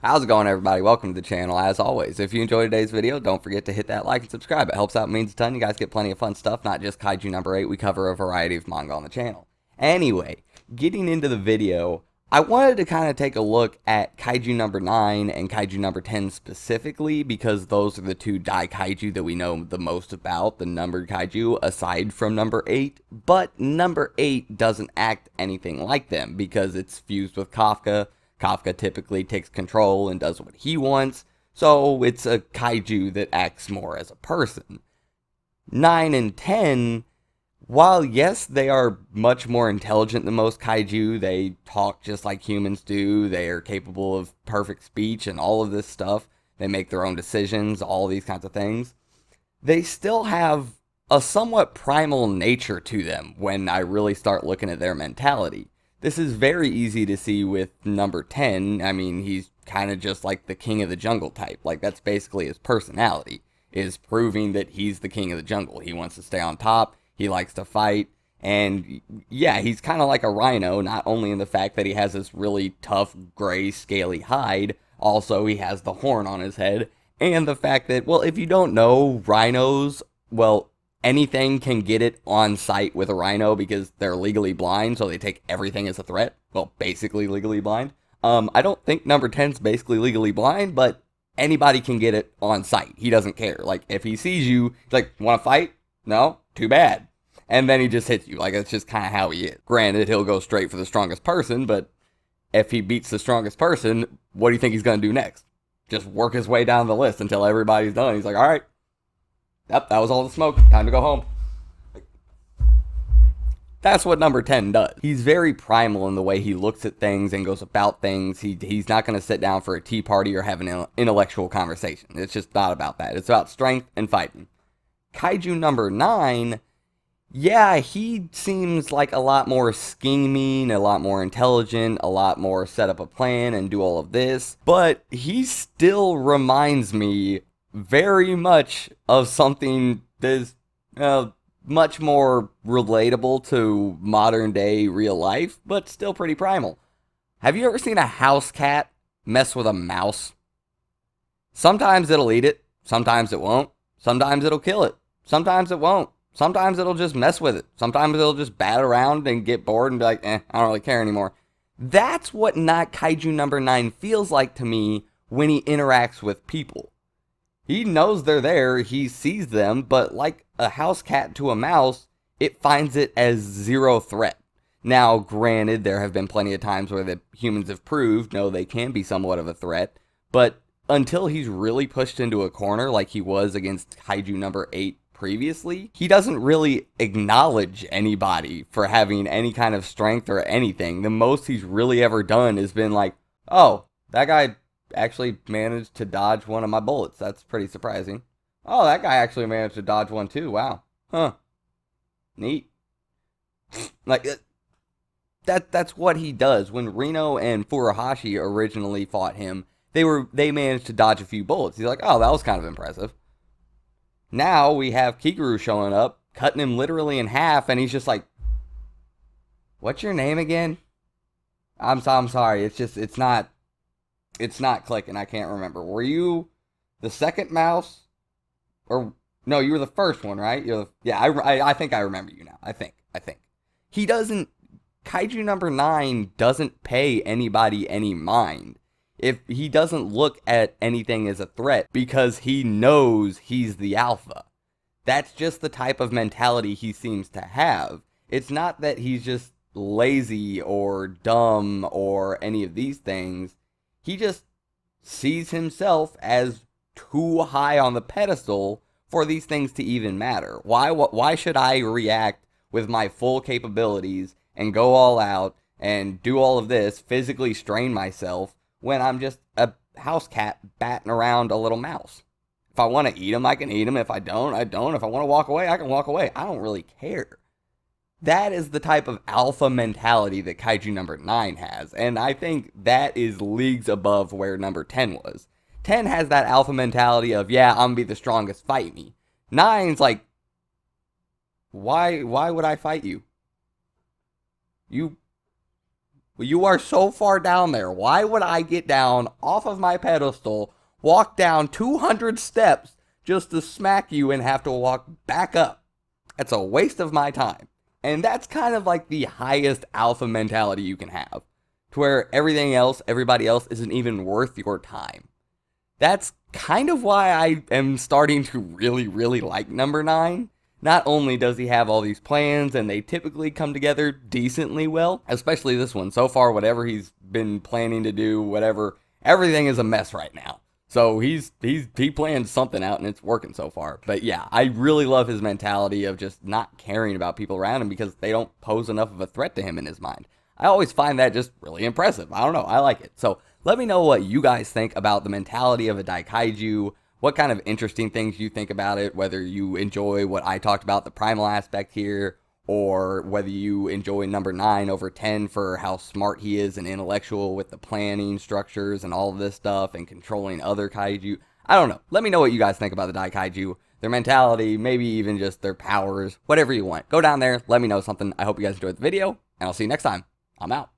How's it going, everybody? Welcome to the channel. As always, if you enjoyed today's video, don't forget to hit that like and subscribe. It helps out, means a ton. You guys get plenty of fun stuff, not just Kaiju number 8. We cover a variety of manga on the channel. Anyway, getting into the video, I wanted to kind of take a look at Kaiju number 9 and Kaiju number 10 specifically, because those are the two Daikaiju that we know the most about, the numbered Kaiju, aside from number 8. But number 8 doesn't act anything like them, because it's fused with Kafka. Kafka typically takes control and does what he wants, so it's a kaiju that acts more as a person. 9 and 10, while yes, they are much more intelligent than most kaiju, they talk just like humans do, they are capable of perfect speech and all of this stuff, they make their own decisions, all these kinds of things, they still have a somewhat primal nature to them when I really start looking at their mentality. This is very easy to see with number 10. I mean, he's kind of just like the king of the jungle type. Like, that's basically his personality, is proving that he's the king of the jungle. He wants to stay on top, he likes to fight, and yeah, he's kind of like a rhino, not only in the fact that he has this really tough, gray, scaly hide, also he has the horn on his head, and the fact that, well, if you don't know, rhinos, well, anything can get it on sight with a rhino because they're legally blind, so they take everything as a threat. Well, basically legally blind. I don't think number 10's basically legally blind, but anybody can get it on sight. He doesn't care. Like, if he sees you, he's like, want to fight? No? Too bad. And then he just hits you. Like, that's just kind of how he is. Granted, he'll go straight for the strongest person, but if he beats the strongest person, what do you think he's going to do next? Just work his way down the list until everybody's done. He's like, all right. Yep, that was all the smoke. Time to go home. That's what number 10 does. He's very primal in the way he looks at things and goes about things. He's not going to sit down for a tea party or have an intellectual conversation. It's just not about that. It's about strength and fighting. Kaiju number 9, yeah, he seems like a lot more scheming, a lot more intelligent, a lot more set up a plan and do all of this. But he still reminds me very much of something that is much more relatable to modern day real life, but still pretty primal. Have you ever seen a house cat mess with a mouse? Sometimes it'll eat it, sometimes it won't, sometimes it'll kill it, sometimes it won't, sometimes it'll just mess with it, sometimes it'll just bat around and get bored and be like, I don't really care anymore. That's what not Kaiju number 9 feels like to me when he interacts with people. He knows they're there, he sees them, but like a house cat to a mouse, it finds it as zero threat. Now, granted, there have been plenty of times where the humans have proved, no, they can be somewhat of a threat, but until he's really pushed into a corner like he was against Kaiju number 8 previously, he doesn't really acknowledge anybody for having any kind of strength or anything. The most he's really ever done has been like, oh, that guy actually managed to dodge one of my bullets. That's pretty surprising. Oh, that guy actually managed to dodge one too. Wow. Huh. Neat. Like, that's what he does. When Reno and Furuhashi originally fought him, they managed to dodge a few bullets. He's like, oh, that was kind of impressive. Now we have Kiguru showing up, cutting him literally in half, and he's just like, what's your name again? I'm sorry. It's not clicking. I can't remember. Were you the second mouse? Or, no, you were the first one, right? I think I remember you now. I think. He doesn't, Kaiju number 9 doesn't pay anybody any mind. If he doesn't look at anything as a threat because he knows he's the alpha. That's just the type of mentality he seems to have. It's not that he's just lazy or dumb or any of these things. He just sees himself as too high on the pedestal for these things to even matter. Why should I react with my full capabilities and go all out and do all of this, physically strain myself, when I'm just a house cat batting around a little mouse? If I want to eat him, I can eat him. If I don't, I don't. If I want to walk away, I can walk away. I don't really care. That is the type of alpha mentality that Kaiju number 9 has, and I think that is leagues above where number 10 was. 10 has that alpha mentality of, yeah, I'm gonna be the strongest, fight me. 9's like, why would I fight you? You are so far down there. Why would I get down off of my pedestal, walk down 200 steps just to smack you and have to walk back up? That's a waste of my time. And that's kind of like the highest alpha mentality you can have, to where everything else, everybody else isn't even worth your time. That's kind of why I am starting to really, really like number 9. Not only does he have all these plans, and they typically come together decently well, especially this one. So far, whatever he's been planning to do, whatever, everything is a mess right now. So he planned something out, and it's working so far. But yeah, I really love his mentality of just not caring about people around him because they don't pose enough of a threat to him in his mind. I always find that just really impressive. I don't know, I like it. So let me know what you guys think about the mentality of a Daikaiju. What kind of interesting things you think about it, whether you enjoy what I talked about, the primal aspect here, or whether you enjoy number 9 over 10 for how smart he is and intellectual with the planning structures and all of this stuff and controlling other kaiju. I don't know. Let me know what you guys think about the Daikaiju, their mentality, maybe even just their powers, whatever you want. Go down there, let me know something. I hope you guys enjoyed the video, and I'll see you next time. I'm out.